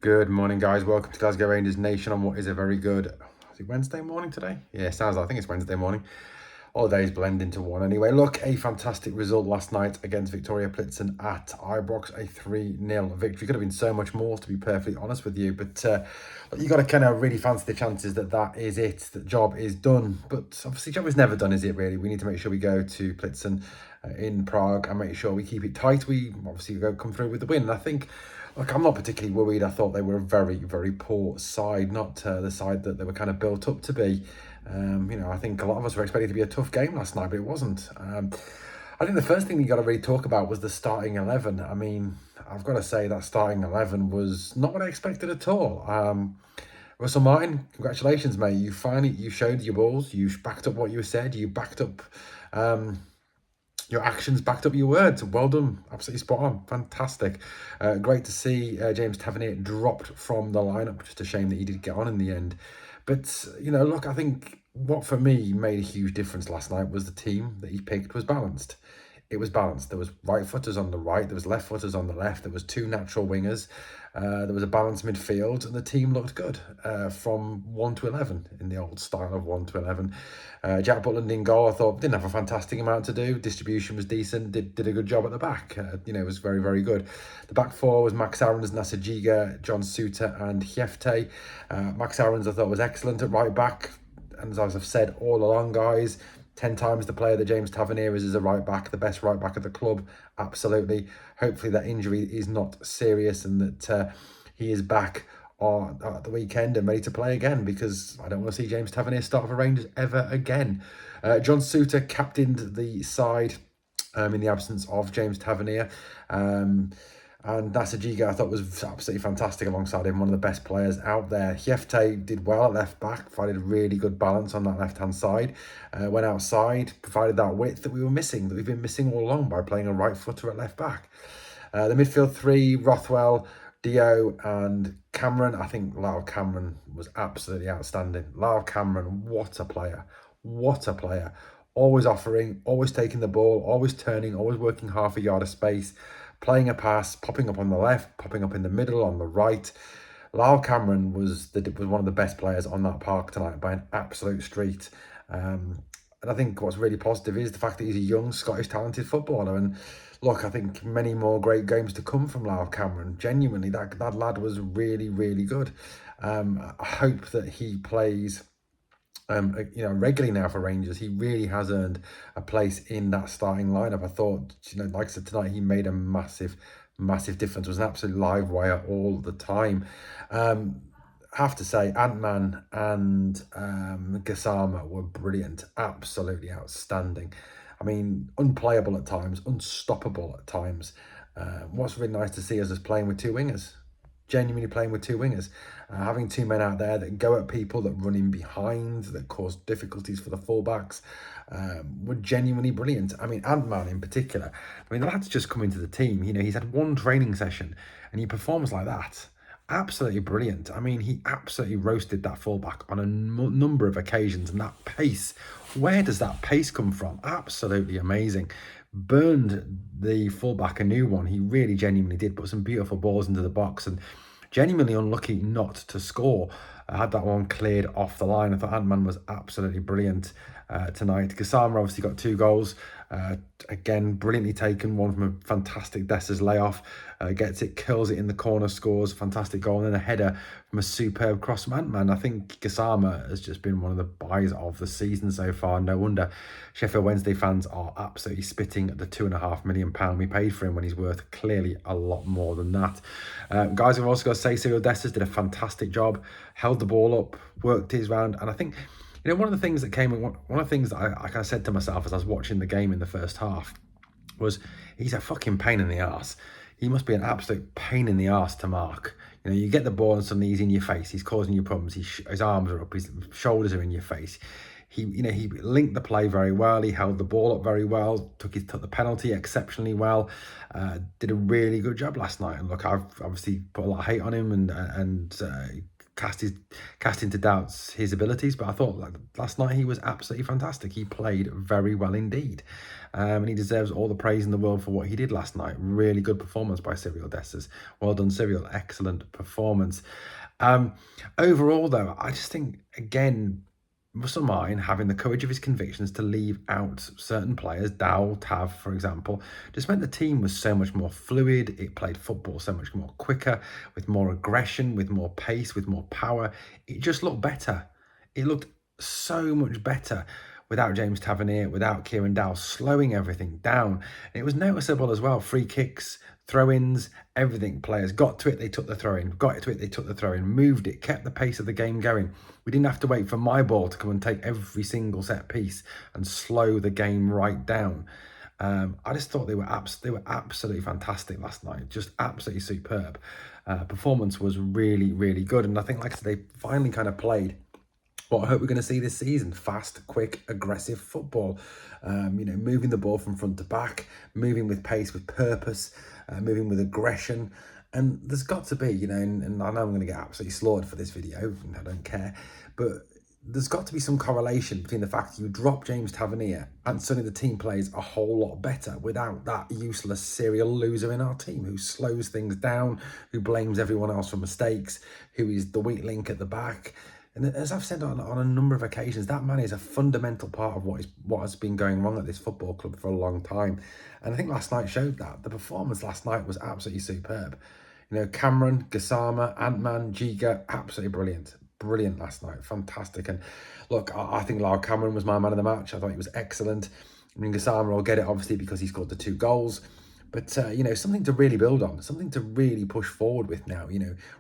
Good morning, guys. Welcome to Glasgow Rangers Nation on what is a very good, is it Wednesday morning today? Yeah, sounds like, I think it's Wednesday morning. All days blend into one. Anyway, look, a fantastic result last night against Victoria Plzen at Ibrox, a 3-0 victory. Could have been so much more, to be perfectly honest with you. But you got to kind of really fancy the chances that is it, that job is done. But obviously, job is never done, is it, really? We need to make sure we go to Plzen in Prague and make sure we keep it tight. We obviously come through with the win. And I think, look, I'm not particularly worried. I thought they were a very, very poor side, not the side that they were kind of built up to be. I think a lot of us were expecting it to be a tough game last night, but it wasn't. I think the first thing you got to really talk about was the starting 11. I mean, I've got to say that starting 11 was not what I expected at all. Russell Martin, congratulations, mate. You showed your balls. You backed up what you said. You backed up your actions, backed up your words. Well done. Absolutely spot on. Fantastic. Great to see James Tavernier dropped from the lineup. Just a shame that he did get on in the end. But, look, I think what for me made a huge difference last night was the team that he picked was balanced. It was balanced. There was right footers on the right, there was left footers on the left, there was two natural wingers, there was a balanced midfield, and the team looked good from 1 to 11 in the old style of 1 to 11. Jack Butland in goal, I thought, didn't have a fantastic amount to do. Distribution was decent, did a good job at the back. It was very, very good. The back four was Max Aarons, Nasser Giga, John Suter, and Hjefte. Max Aarons, I thought, was excellent at right back. And as I've said all along, guys, 10 times the player that James Tavernier is as a right back, the best right back of the club. Absolutely. Hopefully that injury is not serious and that he is back at the weekend and ready to play again, because I don't want to see James Tavernier start for Rangers ever again. John Suter captained the side in the absence of James Tavernier. And Nasser Giga, I thought, was absolutely fantastic alongside him, one of the best players out there. Hjefte did well at left back, provided a really good balance on that left-hand side. Went outside, provided that width that we were missing, that we've been missing all along by playing a right footer at left back. The midfield three, Rothwell, Dio and Cameron. I think Lyle Cameron was absolutely outstanding. Lyle Cameron, what a player. What a player. Always offering, always taking the ball, always turning, always working half a yard of space, playing a pass, popping up on the left, popping up in the middle, on the right. Lyle Cameron was one of the best players on that park tonight by an absolute street. And I think what's really positive is the fact that he's a young Scottish talented footballer. And look, I think many more great games to come from Lyle Cameron. Genuinely, that lad was really, really good. I hope that he plays regularly now for Rangers. He really has earned a place in that starting lineup. I thought, like I said tonight, he made a massive, massive difference. It was an absolute live wire all the time. Have to say, Antman and Gassama were brilliant, absolutely outstanding. I mean, unplayable at times, unstoppable at times. What's really nice to see is us playing with two wingers. Genuinely playing with two wingers, having two men out there that go at people, that run in behind, that cause difficulties for the fullbacks, were genuinely brilliant. I mean, Antman in particular. I mean, the lad's just come into the team. He's had one training session and he performs like that. Absolutely brilliant. I mean, he absolutely roasted that fullback on a number of occasions, and that pace, where does that pace come from? Absolutely amazing. Burned the fullback a new one. He really genuinely did put some beautiful balls into the box, and genuinely unlucky not to score. I had that one cleared off the line. I thought Antman was absolutely brilliant tonight. Gassama obviously got 2 goals. Again, brilliantly taken. One from a fantastic Dessa's layoff. Gets it, curls it in the corner, scores. Fantastic goal. And then a header from a superb cross from Antman. I think Gassama has just been one of the buys of the season so far. No wonder Sheffield Wednesday fans are absolutely spitting at the £2.5 million we paid for him, when he's worth clearly a lot more than that. Guys, we've also got to say Cyril Dessers did a fantastic job. Held the ball up, worked his round. And I think, one of the things that one of the things that I kind of said to myself as I was watching the game in the first half was, he's a fucking pain in the arse. He must be an absolute pain in the arse to mark. You get the ball and suddenly he's in your face. He's causing you problems. His arms are up. His shoulders are in your face. He linked the play very well. He held the ball up very well. Took the penalty exceptionally well. Did a really good job last night. And look, I've obviously put a lot of hate on him and cast into doubts his abilities, but I thought last night he was absolutely fantastic. He played very well indeed, and he deserves all the praise in the world for what he did last night. Really good performance by Cyril Dessers. Well done, Cyril. Excellent performance. Overall, though, I just think, again, Russell Martin having the courage of his convictions to leave out certain players, Dow, Tav, for example, just meant the team was so much more fluid. It played football so much more quicker, with more aggression, with more pace, with more power. It just looked better. It looked so much better without James Tavernier, without Kieran Dow slowing everything down. And it was noticeable as well. Free kicks, throw-ins, everything. Players got to it, they took the throw-in. Got to it, they took the throw-in. Moved it, kept the pace of the game going. We didn't have to wait for my ball to come and take every single set piece and slow the game right down. I just thought they were absolutely fantastic last night. Just absolutely superb. Performance was really, really good. And I think, like I said, they finally kind of played what I hope we're going to see this season: fast, quick, aggressive football. Moving the ball from front to back, moving with pace, with purpose, moving with aggression. And there's got to be, and I know I'm going to get absolutely slaughtered for this video, and I don't care, but there's got to be some correlation between the fact that you drop James Tavernier and suddenly the team plays a whole lot better without that useless serial loser in our team who slows things down, who blames everyone else for mistakes, who is the weak link at the back. And as I've said on a number of occasions, that man is a fundamental part of what has been going wrong at this football club for a long time. And I think last night showed that. The performance last night was absolutely superb. Cameron, Gassama, Antman, Giga, absolutely brilliant. Brilliant last night. Fantastic. And look, I think Lyle Cameron was my man of the match. I thought he was excellent. I mean, Gassama will get it, obviously, because he scored the 2 goals. But, something to really build on, something to really push forward with now.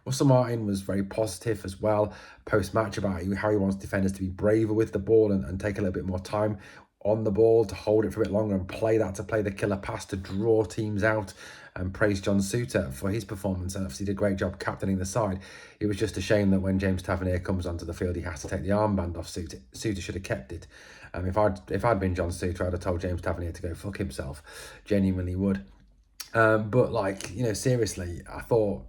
Russell Martin was very positive as well post-match about how he wants defenders to be braver with the ball and take a little bit more time on the ball, to hold it for a bit longer and play the killer pass to draw teams out, and praise John Souttar for his performance, and obviously did a great job captaining the side. It was just a shame that when James Tavernier comes onto the field, he has to take the armband off Souttar. Souttar should have kept it. If I'd been John Souttar, I'd have told James Tavernier to go fuck himself. Genuinely would. But seriously, I thought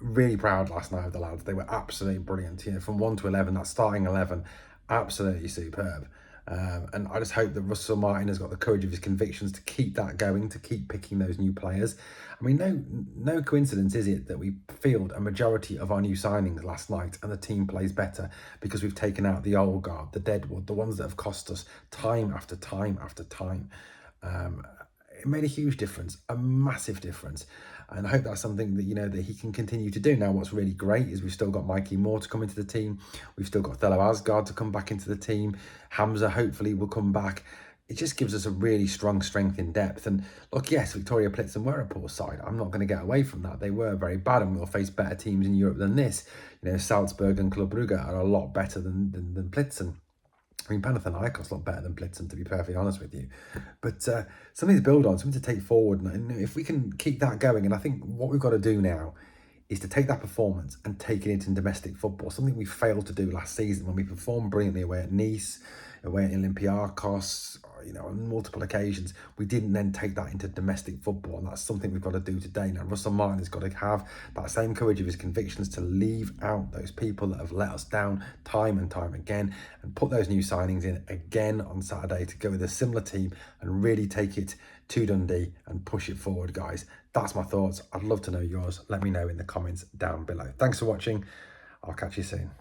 really proud last night of the lads. They were absolutely brilliant. From 1 to 11, that starting 11, absolutely superb. And I just hope that Russell Martin has got the courage of his convictions to keep that going, to keep picking those new players. I mean, no coincidence is it that we field a majority of our new signings last night and the team plays better because we've taken out the old guard, the deadwood, the ones that have cost us time after time after time. It made a huge difference, a massive difference. And I hope that's something that, that he can continue to do. Now, what's really great is we've still got Mikey Moore to come into the team. We've still got Thelo Asgard to come back into the team. Hamza hopefully will come back. It just gives us a really strong strength in depth. And look, yes, Victoria Plzen were a poor side. I'm not going to get away from that. They were very bad, and we'll face better teams in Europe than this. Salzburg and Club Brugge are a lot better than Plzen. I mean, Panathinaikos look better than Plzen, to be perfectly honest with you. But something to build on, something to take forward. And if we can keep that going, and I think what we've got to do now is to take that performance and take it into domestic football, something we failed to do last season when we performed brilliantly away at Nice, away at Olympiacos, on multiple occasions. We didn't then take that into domestic football, and that's something we've got to do today. Now, Russell Martin has got to have that same courage of his convictions to leave out those people that have let us down time and time again, and put those new signings in again on Saturday to go with a similar team and really take it to Dundee and push it forward, guys. That's my thoughts. I'd love to know yours. Let me know in the comments down below. Thanks for watching. I'll catch you soon.